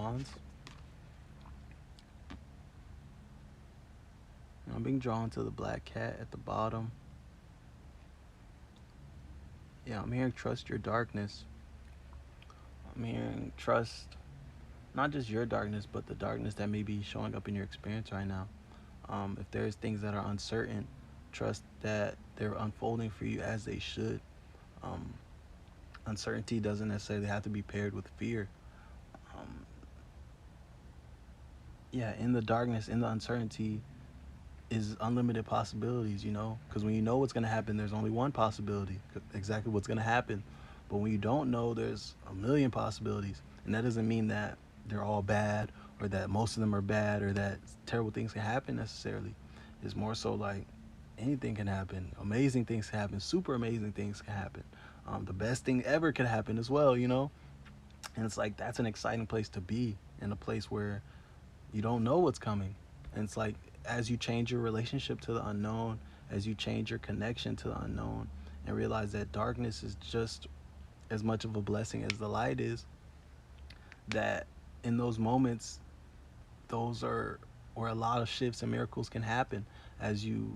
Wands. And I'm being drawn to the black cat at the bottom. Yeah, I'm hearing trust your darkness. I'm hearing trust not just your darkness, but the darkness that may be showing up in your experience right now. If there's things that are uncertain, trust that they're unfolding for you as they should. Um, Uncertainty doesn't necessarily have to be paired with fear. Um, yeah, in the darkness, in the uncertainty, is unlimited possibilities, you know? Because when you know what's going to happen, there's only one possibility, exactly what's going to happen. But when you don't know, there's a million possibilities. And that doesn't mean that they're all bad or that most of them are bad or that terrible things can happen necessarily. It's more so like anything can happen. Amazing things can happen. Super amazing things can happen. The best thing ever can happen as well, you know? And it's like that's an exciting place to be, in a place where you don't know what's coming. And it's like as you change your relationship to the unknown, as you change your connection to the unknown, and realize that darkness is just as much of a blessing as the light is, that in those moments, those are where a lot of shifts and miracles can happen as you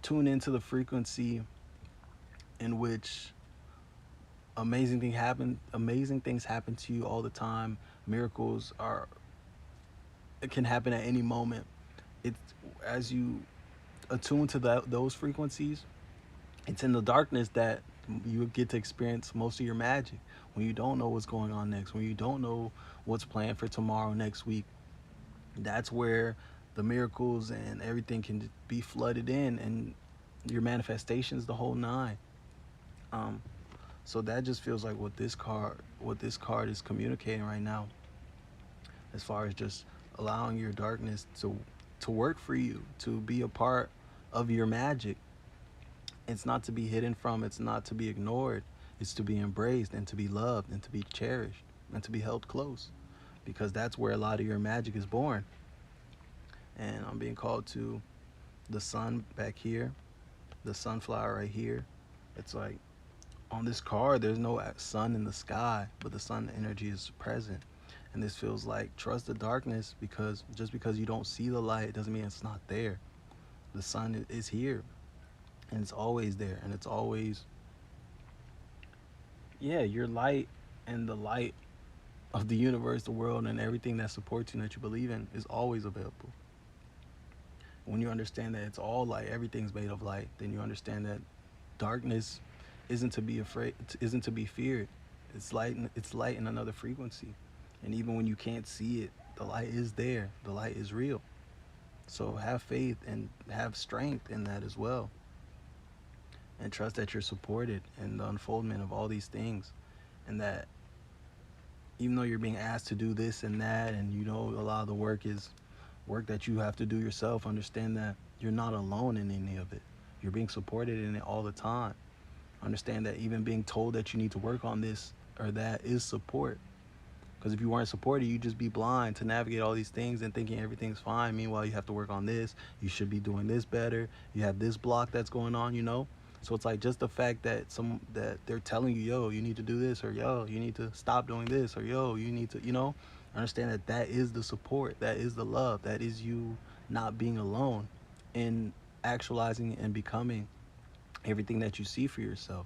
tune into the frequency in which amazing things happen to you all the time. Miracles are it can happen at any moment. It's as you attune to those frequencies, it's in the darkness that you get to experience most of your magic. When you don't know what's going on next, when you don't know what's planned for tomorrow, next week, that's where the miracles and everything can be flooded in, and your manifestations, the whole nine. Um, so that just feels like what this card is communicating right now, as far as just allowing your darkness to work for you, to be a part of your magic. It's not to be hidden from, it's not to be ignored. It's to be embraced and to be loved and to be cherished and to be held close, because that's where a lot of your magic is born. And I'm being called to the sun back here, the sunflower right here. It's like on this card, there's no sun in the sky, but the sun energy is present. And this feels like trust the darkness, because just because you don't see the light doesn't mean it's not there. The sun is here and it's always there, and it's always, yeah, your light and the light of the universe, the world, and everything that supports you and that you believe in is always available. When you understand that it's all light, everything's made of light, then you understand that darkness isn't to be afraid, isn't to be feared. It's light in another frequency. And even when you can't see it, the light is there. The light is real. So have faith and have strength in that as well. And trust that you're supported in the unfoldment of all these things. And that even though you're being asked to do this and that, and you know a lot of the work is work that you have to do yourself, understand that you're not alone in any of it. You're being supported in it all the time. Understand that even being told that you need to work on this or that is support. Because if you weren't supported, you'd just be blind to navigate all these things and thinking everything's fine. Meanwhile, you have to work on this. You should be doing this better. You have this block that's going on, you know? So it's like just the fact that they're telling you, yo, you need to do this, or yo, you need to stop doing this, or yo, you need to, you know, understand that that is the support, that is the love, that is you not being alone in actualizing and becoming everything that you see for yourself.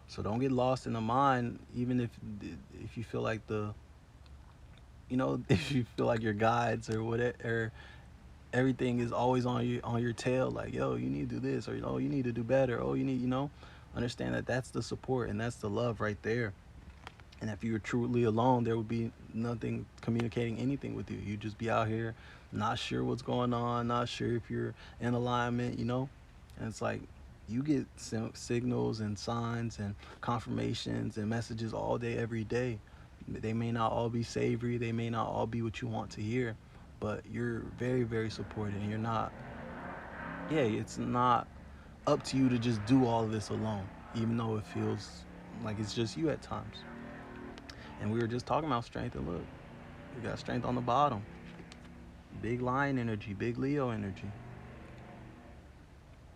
So don't get lost in the mind, even if you feel like if you feel like your guides or whatever, everything is always on your tail, like, yo, you need to do this, or oh, you need to do better, oh, you need, understand that that's the support and that's the love right there. And if you were truly alone, there would be nothing communicating anything with you. You'd just be out here not sure what's going on, not sure if you're in alignment, and it's like you get signals and signs and confirmations and messages all day every day. They may not all be savory, they may not all be what you want to hear, but you're very, very supported, and you're not, yeah, it's not up to you to just do all of this alone, even though it feels like it's just you at times. And we were just talking about strength, and look, we got strength on the bottom. Big lion energy, big Leo energy.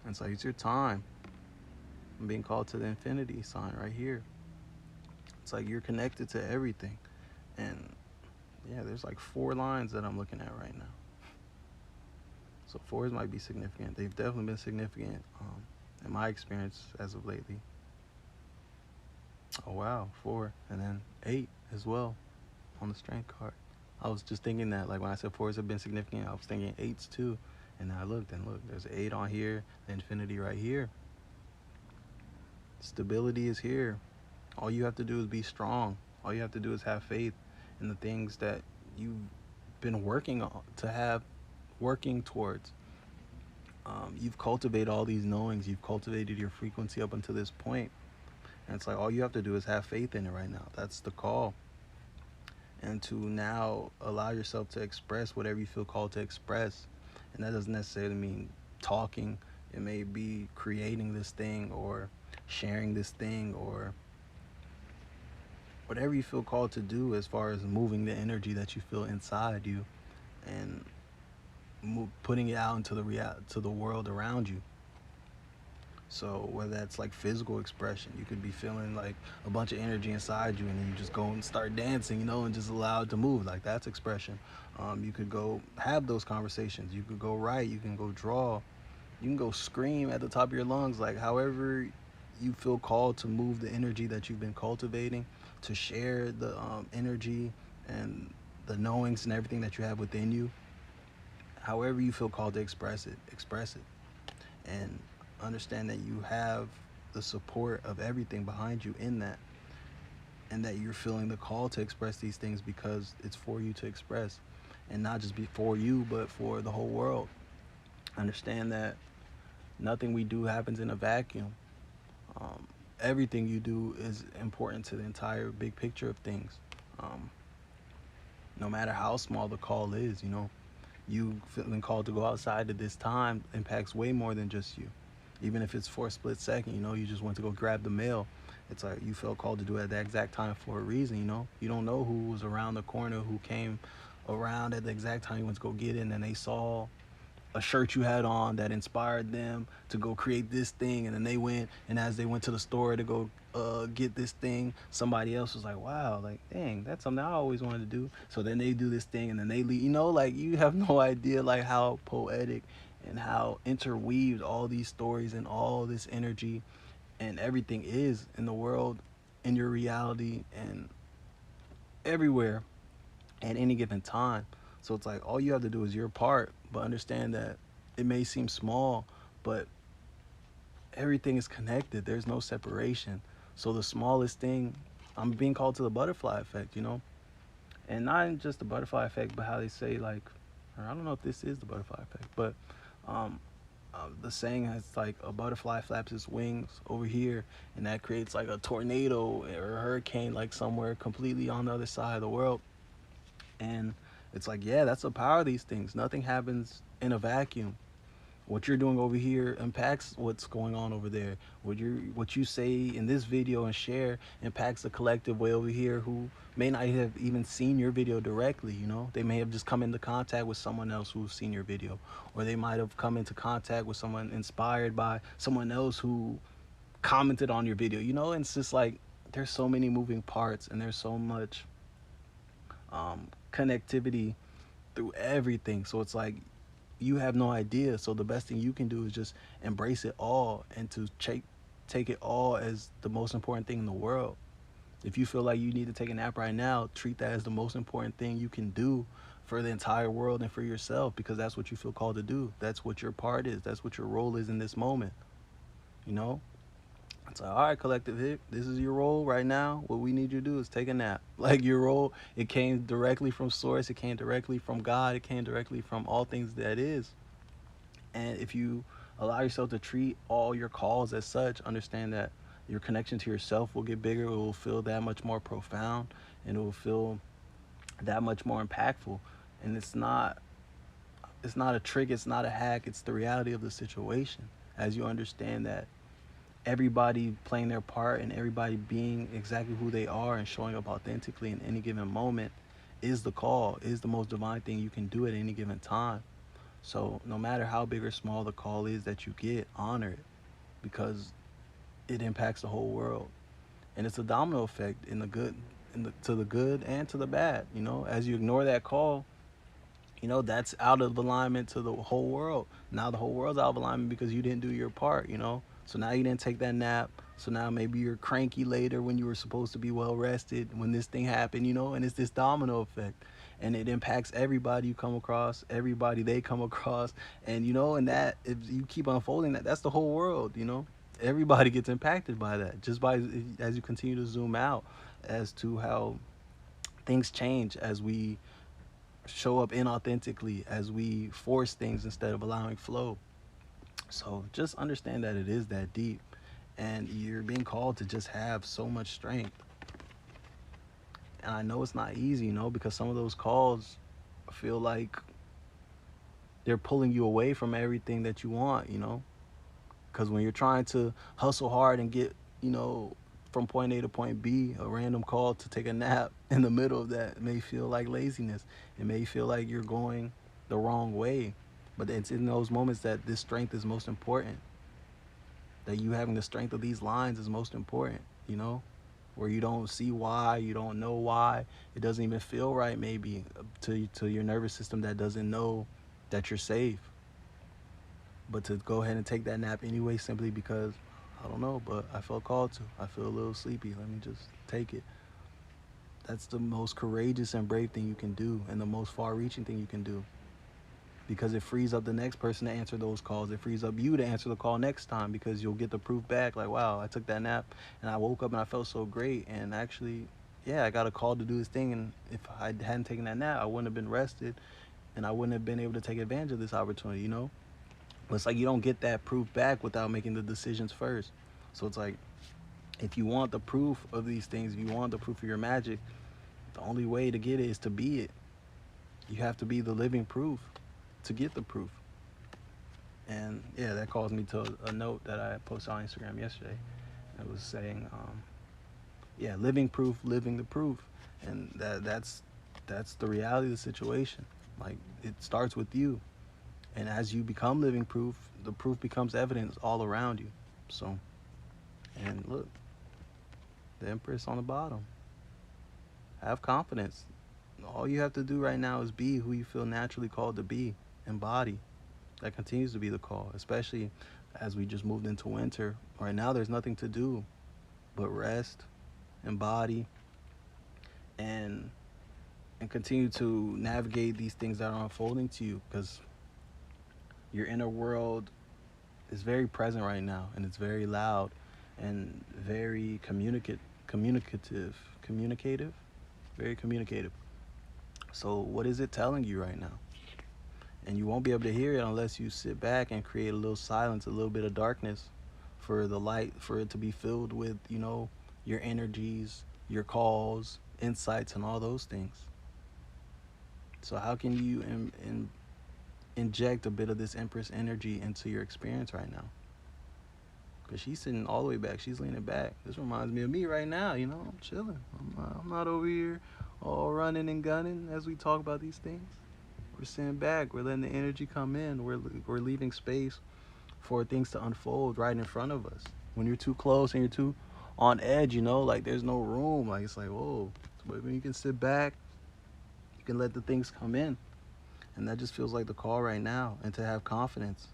And it's like it's your time. I'm being called to the infinity sign right here. It's like you're connected to everything. And yeah, there's like 4 lines that I'm looking at right now. So fours might be significant. They've definitely been significant in my experience as of lately. Oh wow, 4, and then 8 as well on the strength card. I was just thinking that, like when I said fours have been significant, I was thinking eights too. And I looked and look, there's an 8 on here, the infinity right here. Stability is here. All you have to do is be strong. All you have to do is have faith in the things that you've been working on to have, working towards. You've cultivated all these knowings. You've cultivated your frequency up until this point, and it's like all you have to do is have faith in it right now. That's the call, and to now allow yourself to express whatever you feel called to express. And that doesn't necessarily mean talking. It may be creating this thing or sharing this thing or whatever you feel called to do as far as moving the energy that you feel inside you and putting it out into to the world around you. So whether that's like physical expression, you could be feeling like a bunch of energy inside you, and then you just go and start dancing, and just allow it to move. Like that's expression. You could go have those conversations. You could go write. You can go draw. You can go scream at the top of your lungs. Like however you feel called to move the energy that you've been cultivating, to share the energy and the knowings and everything that you have within you. However you feel called to express it, express it. And understand that you have the support of everything behind you in that, and that you're feeling the call to express these things because it's for you to express, and not just be for you but for the whole world. Understand that nothing we do happens in a vacuum. um, Everything you do is important to the entire big picture of things. um, no matter how small the call is, you feeling called to go outside at this time impacts way more than just you. Even if it's for a split second, you just went to go grab the mail. It's like you felt called to do it at that exact time for a reason. You don't know who was around the corner, who came around at the exact time you went to go get it, and they saw a shirt you had on that inspired them to go create this thing, and then they went, and as they went to the store to go get this thing, somebody else was like, wow, like dang, that's something I always wanted to do. So then they do this thing, and then they leave. Like you have no idea like how poetic and how interweaved all these stories and all this energy and everything is in the world, in your reality, and everywhere at any given time. So it's like all you have to do is your part, but understand that it may seem small, but everything is connected. There's no separation. So the smallest thing, I'm being called to the butterfly effect. And not just the butterfly effect, but how they say like, or I don't know if this is the butterfly effect, but um, the saying has like a butterfly flaps its wings over here, and that creates like a tornado or a hurricane like somewhere completely on the other side of the world. And it's like, yeah, that's the power of these things. Nothing happens in a vacuum. What you're doing over here impacts what's going on over there. What you say in this video and share impacts the collective way over here, who may not have even seen your video directly. They may have just come into contact with someone else who's seen your video, or they might have come into contact with someone inspired by someone else who commented on your video. And it's just like there's so many moving parts, and there's so much connectivity through everything. So it's like you have no idea. So the best thing you can do is just embrace it all, and to take it all as the most important thing in the world. If you feel like you need to take a nap right now, treat that as the most important thing you can do for the entire world and for yourself, because that's what you feel called to do. That's what your part is. That's what your role is in this moment. You know? It's like, all right, collective hip, this is your role right now. What we need you to do is take a nap. Like your role, it came directly from source. It came directly from God. It came directly from all things that is. And if you allow yourself to treat all your calls as such, understand that your connection to yourself will get bigger. It will feel that much more profound, and it will feel that much more impactful. And it's not a trick, it's not a hack, it's the reality of the situation. As you understand that everybody playing their part and everybody being exactly who they are and showing up authentically in any given moment is the call, is the most divine thing you can do at any given time. So no matter how big or small the call is that you get, honor it, because it impacts the whole world. And it's a domino effect in the good to the good and to the bad. You know, as you ignore that call, you know, that's out of alignment to the whole world. Now the whole world's out of alignment because you didn't do your part, you know. So now you didn't take that nap. So now maybe you're cranky later when you were supposed to be well rested when this thing happened, you know, and it's this domino effect. And it impacts everybody you come across, everybody they come across. And you know, and that if you keep unfolding that, that's the whole world, you know. Everybody gets impacted by that just by as you continue to zoom out as to how things change as we show up inauthentically, as we force things instead of allowing flow. So just understand that it is that deep, and you're being called to just have so much strength. And I know it's not easy, you know, because some of those calls feel like they're pulling you away from everything that you want, you know, because when you're trying to hustle hard and get, you know, from point A to point B, a random call to take a nap in the middle of that may feel like laziness. It may feel like you're going the wrong way. But it's in those moments that this strength is most important. That you having the strength of these lines is most important, you know? Where you don't see why, you don't know why. It doesn't even feel right maybe to your nervous system that doesn't know that you're safe. But to go ahead and take that nap anyway simply because I don't know, but I felt called to. I feel a little sleepy. Let me just take it. That's the most courageous and brave thing you can do and the most far reaching thing you can do. Because it frees up the next person to answer those calls. It frees up you to answer the call next time because you'll get the proof back like, wow, I took that nap and I woke up and I felt so great. And actually, yeah, I got a call to do this thing. And if I hadn't taken that nap, I wouldn't have been rested and I wouldn't have been able to take advantage of this opportunity, you know? But it's like you don't get that proof back without making the decisions first. So it's like if you want the proof of these things, if you want the proof of your magic, the only way to get it is to be it. You have to be the living proof to get the proof. And yeah, that calls me to a note that I posted on Instagram yesterday. It was saying, yeah, living proof, living the proof, and that's the reality of the situation. Like it starts with you, and as you become living proof, the proof becomes evidence all around you. So, and look, the Empress on the bottom. Have confidence. All you have to do right now is be who you feel naturally called to be, embody. That continues to be the call, especially as we just moved into winter. Right now, there's nothing to do but rest, embody, and and continue to navigate these things that are unfolding to you because your inner world is very present right now and it's very loud and very communicative, very communicative. So what is it telling you right now? And you won't be able to hear it unless you sit back and create a little silence, a little bit of darkness for the light, for it to be filled with, you know, your energies, your calls, insights, and all those things. So how can you inject a bit of this Empress energy into your experience right now? Because she's sitting all the way back. She's leaning back. This reminds me of me right now. You know, I'm chilling. I'm not over here all running and gunning as we talk about these things. We're sitting back. We're letting the energy come in. We're leaving space for things to unfold right in front of us. When you're too close and you're too on edge, you know, like there's no room. Like it's like, whoa. But when you can sit back, you can let the things come in. And that just feels like the call right now. And to have confidence.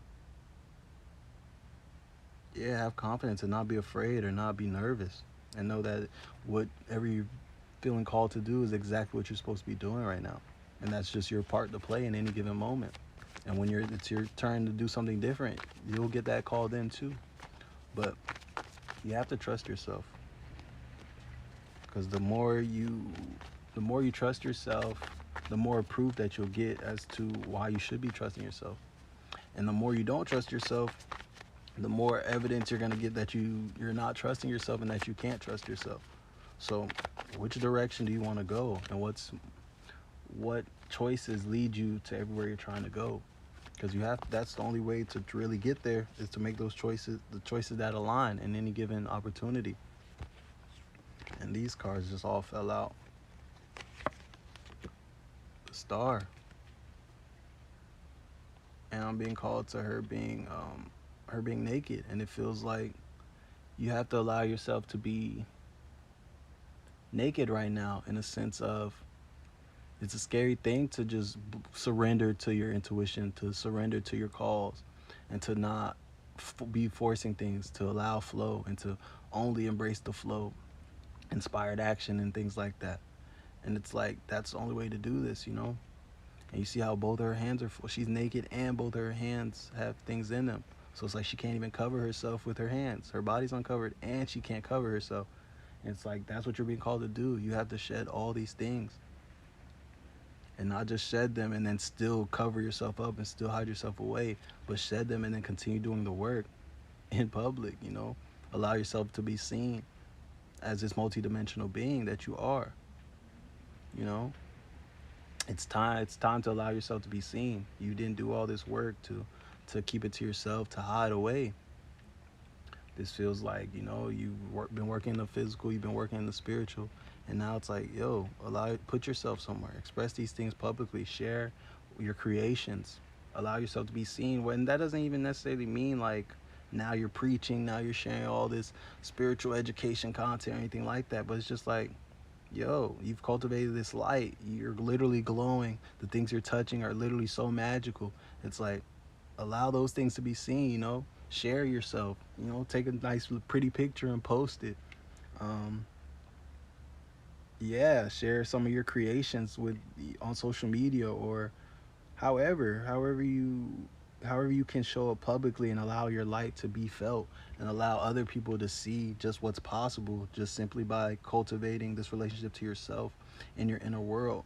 Yeah, have confidence and not be afraid or not be nervous. And know that whatever you're feeling called to do is exactly what you're supposed to be doing right now. And that's just your part to play in any given moment. And when it's your turn to do something different, you'll get that call then too. But you have to trust yourself because the more you trust yourself, the more proof that you'll get as to why you should be trusting yourself. And the more you don't trust yourself, the more evidence you're going to get that you're not trusting yourself and that you can't trust yourself. So, which direction do you want to go, and what choices lead you to everywhere you're trying to go? Because that's the only way to really get there is to make those choices, the choices that align in any given opportunity. And these cards just all fell out. The Star, and I'm being called to her being naked, and it feels like you have to allow yourself to be naked right now, in a sense of it's a scary thing to just surrender to your intuition, to surrender to your calls, and to not be forcing things, to allow flow and to only embrace the flow, inspired action, and things like that. And it's like that's the only way to do this, you know. And you see how both her hands are full. She's naked and both her hands have things in them. So it's like she can't even cover herself with her hands. Her body's uncovered and she can't cover herself. And it's like that's what you're being called to do. You have to shed all these things and not just shed them and then still cover yourself up and still hide yourself away, but shed them and then continue doing the work in public, you know. Allow yourself to be seen as this multidimensional being that you are, you know. It's time to allow yourself to be seen. You didn't do all this work to keep it to yourself, to hide away. This feels like, you know, been working in the physical, you've been working in the spiritual, and now it's like, yo, put yourself somewhere, express these things publicly, share your creations, allow yourself to be seen. When that doesn't even necessarily mean like now you're preaching, now you're sharing all this spiritual education content or anything like that, but it's just like, yo, you've cultivated this light. You're literally glowing. The things you're touching are literally so magical. It's like, allow those things to be seen, you know. Share yourself, you know, take a nice, pretty picture and post it. Um, yeah, share some of your creations with on social media or however you can show up publicly and allow your light to be felt and allow other people to see just what's possible just simply by cultivating this relationship to yourself and your inner world.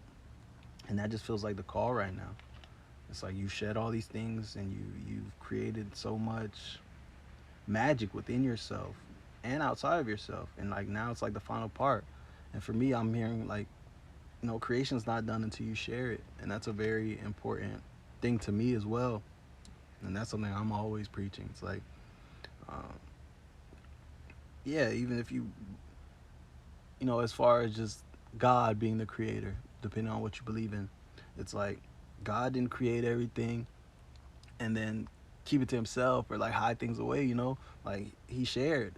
And that just feels like the call right now. It's like you shed all these things and you've created so much magic within yourself and outside of yourself, and like now it's like the final part. And for me, I'm hearing like, you know, creation's not done until you share it, and that's a very important thing to me as well. And that's something I'm always preaching. It's like, um, yeah, even if you know, as far as just God being the creator, depending on what you believe in, it's like God didn't create everything and then keep it to himself or like hide things away, you know, like he shared.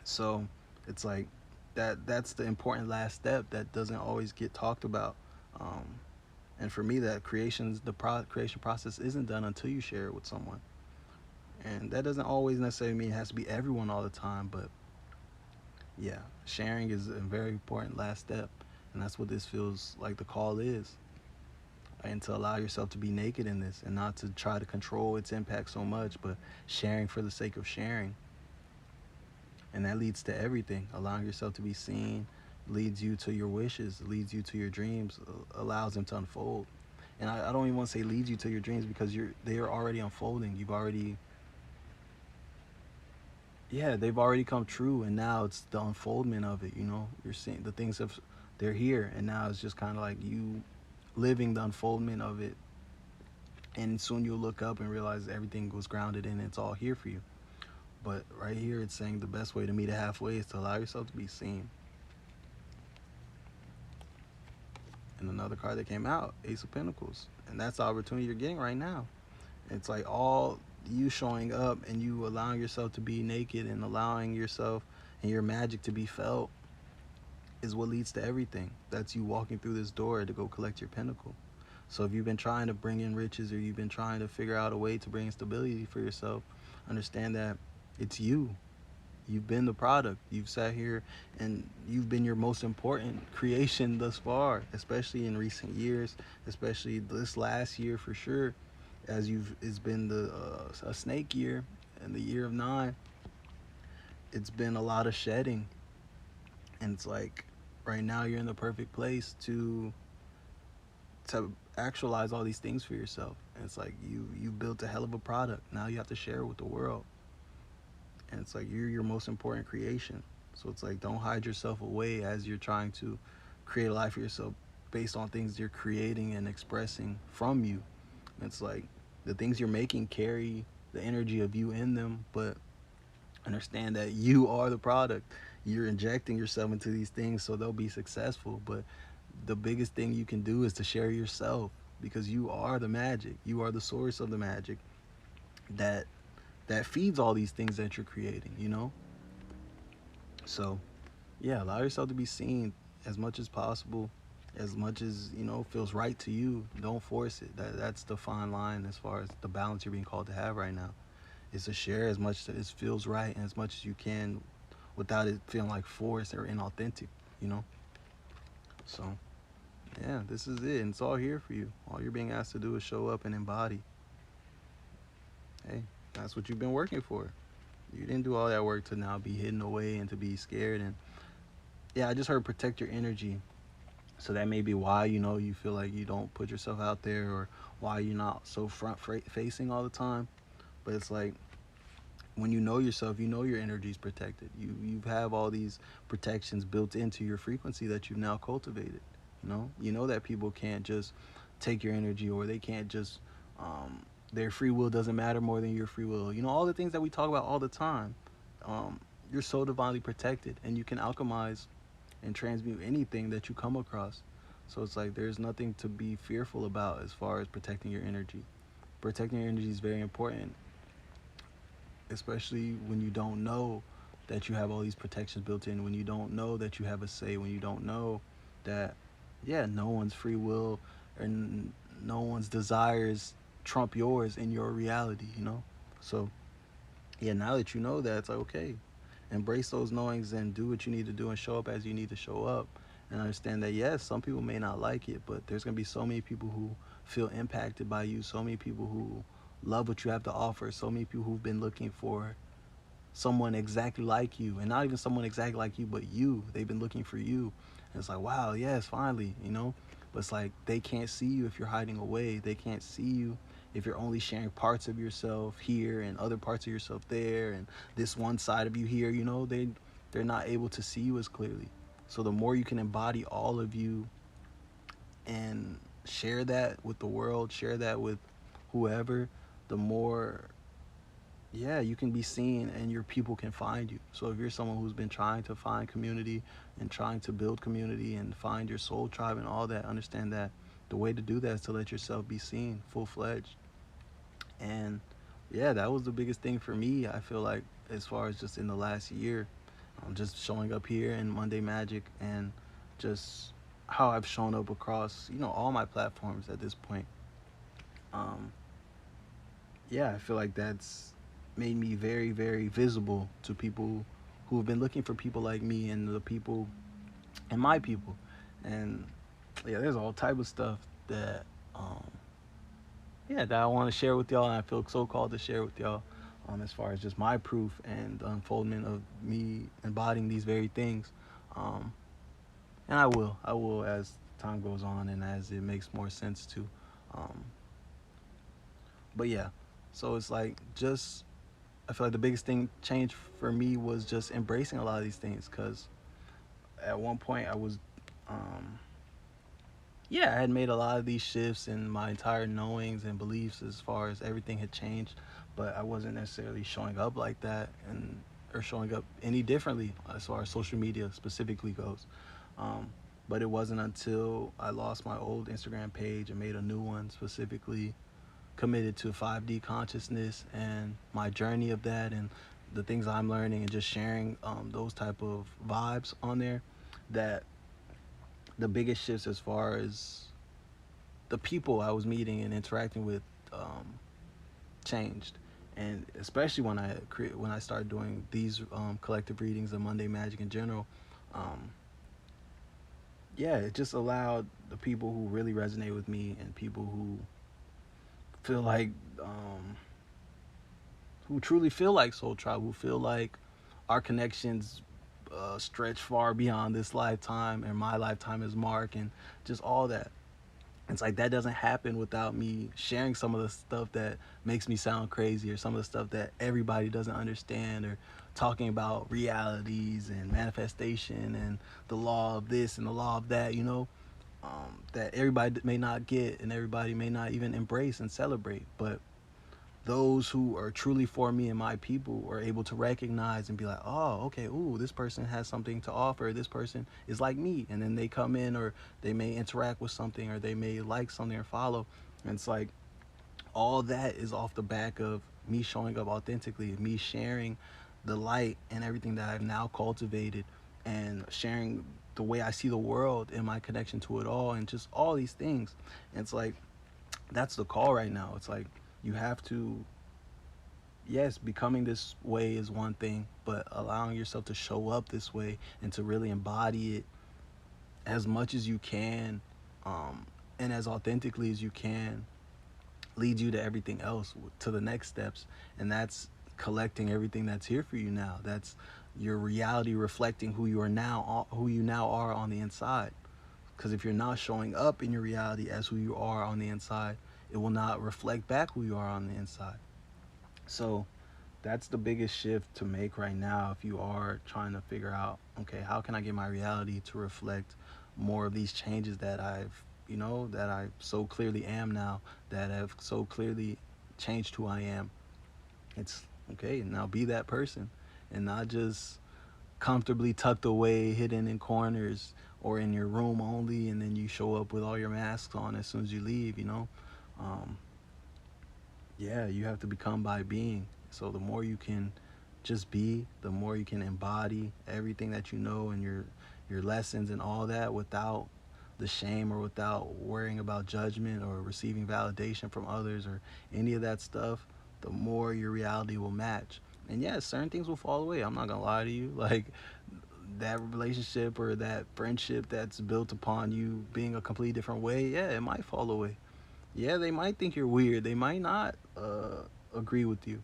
So it's like that's the important last step that doesn't always get talked about. um, and for me, that creation process isn't done until you share it with someone. And that doesn't always necessarily mean it has to be everyone all the time, but yeah, sharing is a very important last step. And that's what this feels like the call is. And to allow yourself to be naked in this and not to try to control its impact so much, but sharing for the sake of sharing. And that leads to everything. Allowing yourself to be seen leads you to your wishes, leads you to your dreams, allows them to unfold. And I don't even want to say leads you to your dreams because they are already unfolding. You've already, yeah, they've already come true, and now it's the unfoldment of it. You know, you're seeing the things have, they're here, and now it's just kind of like you living the unfoldment of it. And soon you'll look up and realize everything was grounded in it's all here for you. But right here, it's saying the best way to meet it halfway is to allow yourself to be seen. And another card that came out, Ace of Pentacles, and that's the opportunity you're getting right now. It's like all you showing up and you allowing yourself to be naked and allowing yourself and your magic to be felt is what leads to everything. That's you walking through this door to go collect your pentacle. So if you've been trying to bring in riches or you've been trying to figure out a way to bring stability for yourself, understand that it's you. You've been the product. You've sat here and you've been your most important creation thus far, especially in recent years, especially this last year for sure, as it's been a snake year and the year of 9. It's been a lot of shedding, and it's like right now you're in the perfect place to actualize all these things for yourself. And it's like you built a hell of a product. Now you have to share it with the world. And it's like you're your most important creation. So it's like don't hide yourself away as you're trying to create a life for yourself based on things you're creating and expressing from you. And it's like the things you're making carry the energy of you in them, but understand that you are the product. You're injecting yourself into these things so they'll be successful, but the biggest thing you can do is to share yourself, because you are the magic. You are the source of the magic that feeds all these things that you're creating, you know? So yeah, allow yourself to be seen as much as possible, as much as feels right to you. Don't force it. That's the fine line as far as the balance you're being called to have right now. Is to share as much as it feels right and as much as you can, without it feeling like forced or inauthentic. You know. So yeah, this is it. And it's all here for you. All you're being asked to do is show up and embody. Hey, that's what you've been working for. You didn't do all that work to now be hidden away and to be scared. And yeah, I just heard protect your energy. So that may be why you feel like you don't put yourself out there, or why you're not so front facing all the time. But it's like, when you know yourself, you know your energy is protected. You have all these protections built into your frequency that you've now cultivated. You know that people can't just take your energy, or they can't just their free will doesn't matter more than your free will. All the things that we talk about all the time. You're so divinely protected, and you can alchemize and transmute anything that you come across. So it's like there's nothing to be fearful about as far as protecting your energy. Protecting your energy is very important, especially when you don't know that you have all these protections built in, when you don't know that you have a say, when you don't know that, yeah, no one's free will and no one's desires trump yours in your reality. So, yeah, now that you know that, it's like, okay, embrace those knowings and do what you need to do and show up as you need to show up. And understand that, yes, some people may not like it, but there's going to be so many people who feel impacted by you, so many people who love what you have to offer, so many people who've been looking for someone exactly like you, and not even someone exactly like you, but you. They've been looking for you. And it's like, wow, yes, finally. But it's like they can't see you if you're hiding away. They can't see you if you're only sharing parts of yourself here and other parts of yourself there, and this one side of you here. They're not able to see you as clearly. So the more you can embody all of you and share that with the world, share that with whoever, the more, yeah, you can be seen and your people can find you. So if you're someone who's been trying to find community and trying to build community and find your soul tribe and all that, understand that the way to do that is to let yourself be seen full fledged. And yeah, that was the biggest thing for me. I feel like, as far as just in the last year, just showing up here in Monday Magic, and just how I've shown up across all my platforms at this point. Um, yeah, I feel like that's made me very, very visible to people who have been looking for people like me, and the people and my people. And yeah, there's all type of stuff that that I want to share with y'all, and I feel so called to share with y'all. As far as just my proof and the unfoldment of me embodying these very things. Um, and I will as time goes on and as it makes more sense to. Um, but yeah, so it's like, just I feel like the biggest thing change for me was just embracing a lot of these things, because at one point I was, yeah, I had made a lot of these shifts in my entire knowings and beliefs as far as everything had changed, but I wasn't necessarily showing up like that, and or showing up any differently as far as social media specifically goes. Um, but it wasn't until I lost my old Instagram page and made a new one specifically committed to 5D consciousness and my journey of that, and the things I'm learning, and just sharing those type of vibes on there, that the biggest shifts as far as the people I was meeting and interacting with changed. And especially when I started doing these collective readings of Monday Magic in general, um, yeah, it just allowed the people who really resonate with me, and people who feel like who truly feel like Soul Tribe, who feel like our connections stretch far beyond this lifetime and my lifetime as Mark, and just all that. It's like that doesn't happen without me sharing some of the stuff that makes me sound crazy, or some of the stuff that everybody doesn't understand, or talking about realities and manifestation and the law of this and the law of that. That everybody may not get, and everybody may not even embrace and celebrate. But those who are truly for me and my people are able to recognize and be like, oh, okay, ooh, this person has something to offer. This person is like me. And then they come in, or they may interact with something, or they may like something or follow. And it's like, all that is off the back of me showing up authentically, me sharing the light and everything that I've now cultivated and sharing the way I see the world and my connection to it all, and just all these things. And it's like, that's the call right now. It's like, you have to, yes, becoming this way is one thing, but allowing yourself to show up this way and to really embody it as much as you can, um, and as authentically as you can, leads you to everything else, to the next steps. And that's collecting everything that's here for you now. That's your reality reflecting who you are now, who you now are on the inside. Because if you're not showing up in your reality as who you are on the inside, it will not reflect back who you are on the inside. So that's the biggest shift to make right now if you are trying to figure out, okay, how can I get my reality to reflect more of these changes that that I so clearly am now, that have so clearly changed who I am. It's okay, now be that person, and not just comfortably tucked away, hidden in corners or in your room only, and then you show up with all your masks on as soon as you leave. Um, yeah, you have to become by being. So the more you can just be, the more you can embody everything that you know, and your lessons and all that, without the shame or without worrying about judgment or receiving validation from others or any of that stuff, the more your reality will match. And yes, certain things will fall away. I'm not gonna lie to you. Like, that relationship or that friendship that's built upon you being a completely different way, yeah, it might fall away. Yeah, they might think you're weird. They might not agree with you.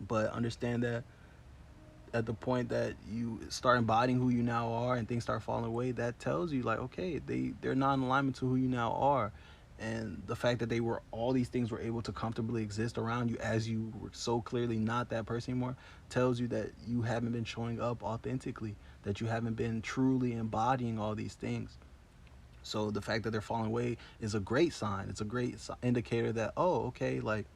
But understand that at the point that you start embodying who you now are and things start falling away, that tells you, like, okay, they're not in alignment to who you now are. And the fact that all these things were able to comfortably exist around you as you were so clearly not that person anymore, tells you that you haven't been showing up authentically, that you haven't been truly embodying all these things. So the fact that they're falling away is a great sign. It's a great indicator that, oh, okay, like,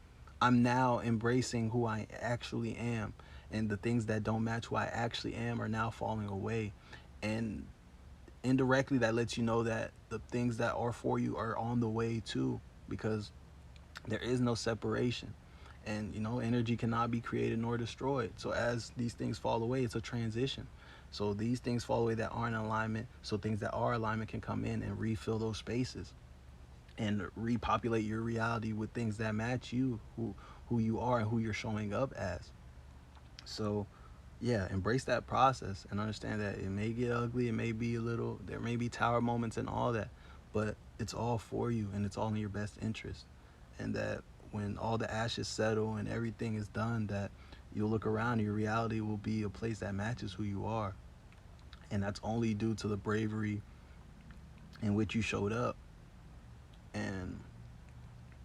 I'm now embracing who I actually am, and the things that don't match who I actually am are now falling away. And indirectly, that lets you know that the things that are for you are on the way too, because there is no separation. And energy cannot be created nor destroyed. So as these things fall away, it's a transition. So these things fall away that aren't in alignment, so things that are alignment can come in and refill those spaces and repopulate your reality with things that match you, who you are and who you're showing up as. So yeah, embrace that process and understand that it may get ugly, it may be a little, there may be tower moments and all that, but it's all for you and it's all in your best interest. And that when all the ashes settle and everything is done, that you'll look around and your reality will be a place that matches who you are. And that's only due to the bravery in which you showed up. And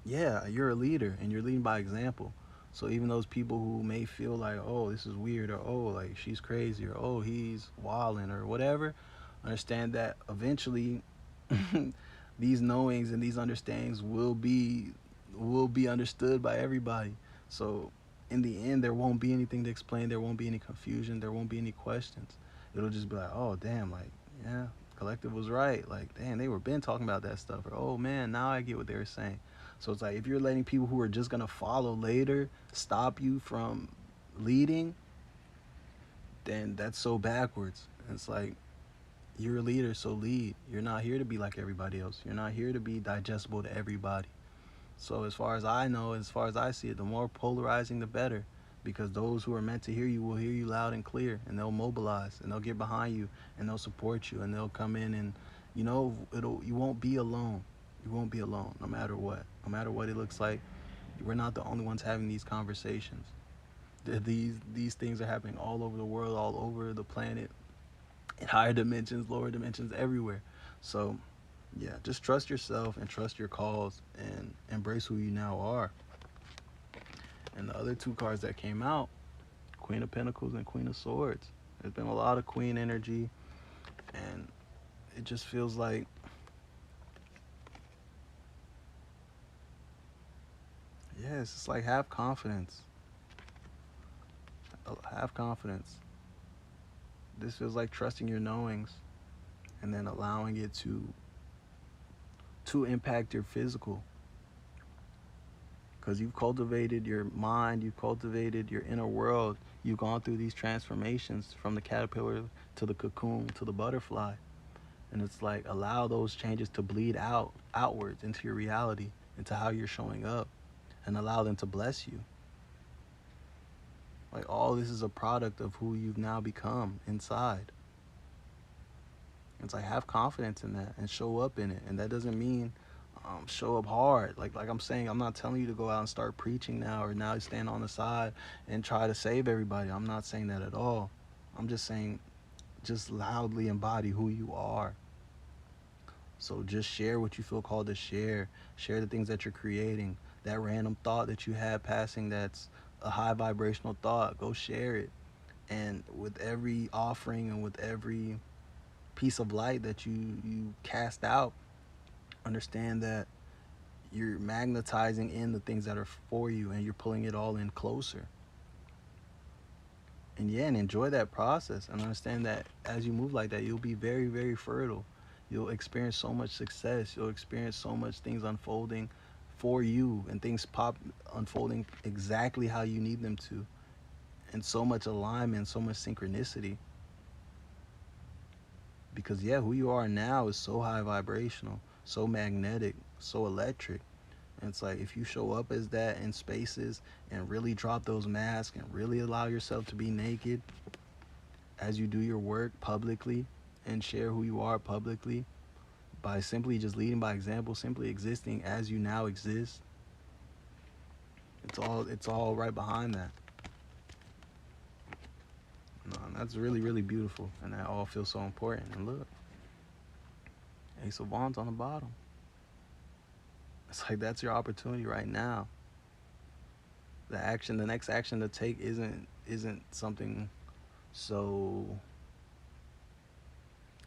yeah, you're a leader and you're leading by example. So even those people who may feel like, oh, this is weird, or oh, like, she's crazy, or oh, he's wilding, or whatever, understand that eventually these knowings and these understandings will be understood by everybody. So in the end, there won't be anything to explain. There won't be any confusion. There won't be any questions. It'll just be like, oh, damn, like, yeah, collective was right. Like, damn, they were been talking about that stuff. Or, oh man, now I get what they were saying. So it's like, if you're letting people who are just gonna follow later stop you from leading, then that's so backwards. It's like, you're a leader, so lead. You're not here to be like everybody else. You're not here to be digestible to everybody. So as far as I know, as far as I see it, the more polarizing, the better. Because those who are meant to hear you will hear you loud and clear, and they'll mobilize, and they'll get behind you, and they'll support you, and they'll come in, and you won't be alone. You won't be alone, no matter what. No matter what it looks like, we're not the only ones having these conversations. These things are happening all over the world, all over the planet, in higher dimensions, lower dimensions, everywhere. So yeah, just trust yourself and trust your calls and embrace who you now are. And the other two cards that came out, Queen of Pentacles and Queen of Swords. There's been a lot of Queen energy, and it just feels like, yeah, it's just like, have confidence. Have confidence. This feels like trusting your knowings and then allowing it to impact your physical, because you've cultivated your mind, you've cultivated your inner world, You've gone through these transformations from the caterpillar to the cocoon to the butterfly. And it's like allow those changes to bleed outwards into your reality, into how you're showing up, and allow them to bless you. Like all this is a product of who you've now become inside. It's like have confidence in that and show up in it. And that doesn't mean show up hard. Like I'm saying, I'm not telling you to go out and start preaching now or now stand on the side and try to save everybody. I'm not saying that at all. I'm just saying just loudly embody who you are. So just share what you feel called to share. Share the things that you're creating. That random thought that you have passing that's a high vibrational thought, go share it. And with every offering and with every piece of light that you cast out, understand that you're magnetizing in the things that are for you and you're pulling it all in closer. And yeah, and enjoy that process and understand that as you move like that, you'll be very, very fertile. You'll experience so much success. You'll experience so much things unfolding for you and things unfolding exactly how you need them to. And so much alignment, so much synchronicity. Because yeah, who you are now is so high vibrational, so magnetic, so electric. And it's like if you show up as that in spaces and really drop those masks and really allow yourself to be naked as you do your work publicly and share who you are publicly by simply just leading by example, simply existing as you now exist. It's all right behind that. No, and that's really, really beautiful. And that all feels so important. And look, Ace of Wands on the bottom. It's like that's your opportunity right now. The next action to take isn't something so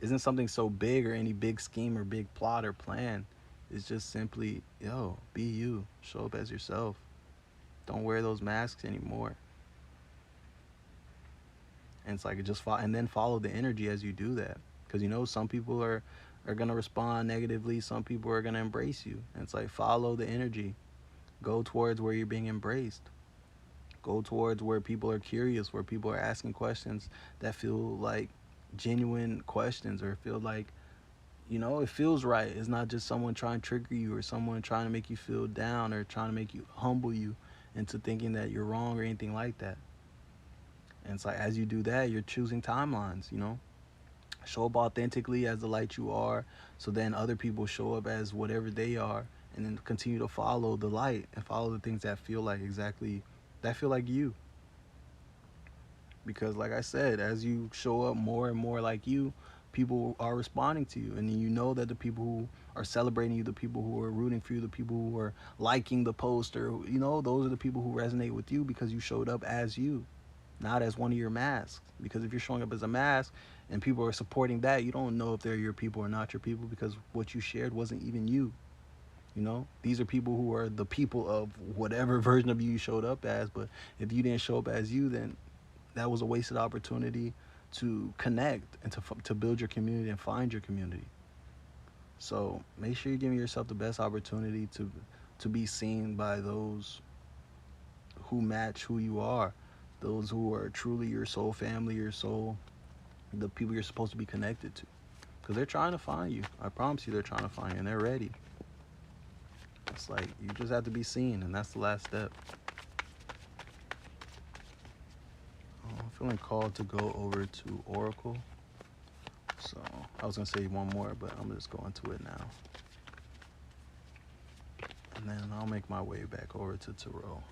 isn't something so big or any big scheme or big plot or plan. It's just simply, yo, be you. Show up as yourself. Don't wear those masks anymore. And it's like and then follow the energy as you do that. Because you know some people are gonna respond negatively. Some people are gonna embrace you. And it's like follow the energy. Go towards where you're being embraced. Go towards where people are curious, where people are asking questions that feel like genuine questions or feel like, it feels right. It's not just someone trying to trigger you or someone trying to make you feel down or trying to make you humble you into thinking that you're wrong or anything like that. And it's like as you do that, you're choosing timelines. Show up authentically as the light you are, so then other people show up as whatever they are, and then continue to follow the light and follow the things that feel like you. Because like I said, as you show up more and more like you, people are responding to you, and you know that the people who are celebrating you, the people who are rooting for you, the people who are liking the poster, those are the people who resonate with you because you showed up as you, not as one of your masks. Because if you're showing up as a mask and people are supporting that, you don't know if they're your people or not your people, because what you shared wasn't even you. These are people who are the people of whatever version of you showed up as. But if you didn't show up as you, then that was a wasted opportunity to connect and to build your community and find your community. So make sure you're giving yourself the best opportunity to be seen by those who match who you are, those who are truly your soul family, the people you're supposed to be connected to. Because they're trying to find you. I promise you they're trying to find you, and they're ready. It's like you just have to be seen, and that's the last step. I'm feeling called to go over to Oracle. So I was going to say one more, but I'm just going to it now. And then I'll make my way back over to Tarot.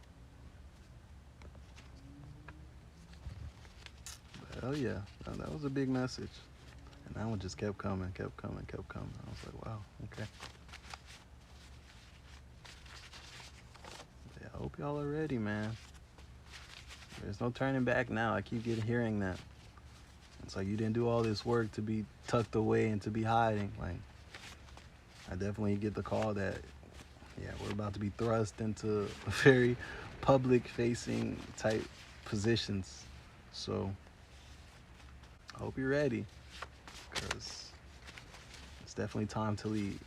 Hell yeah, that was a big message. And that one just kept coming. I was like, wow, okay. Yeah, I hope y'all are ready, man. There's no turning back now. I keep hearing that. It's like you didn't do all this work to be tucked away and to be hiding. Like, I definitely get the call that, yeah, we're about to be thrust into very public-facing type positions. So, I hope you're ready, because it's definitely time to lead.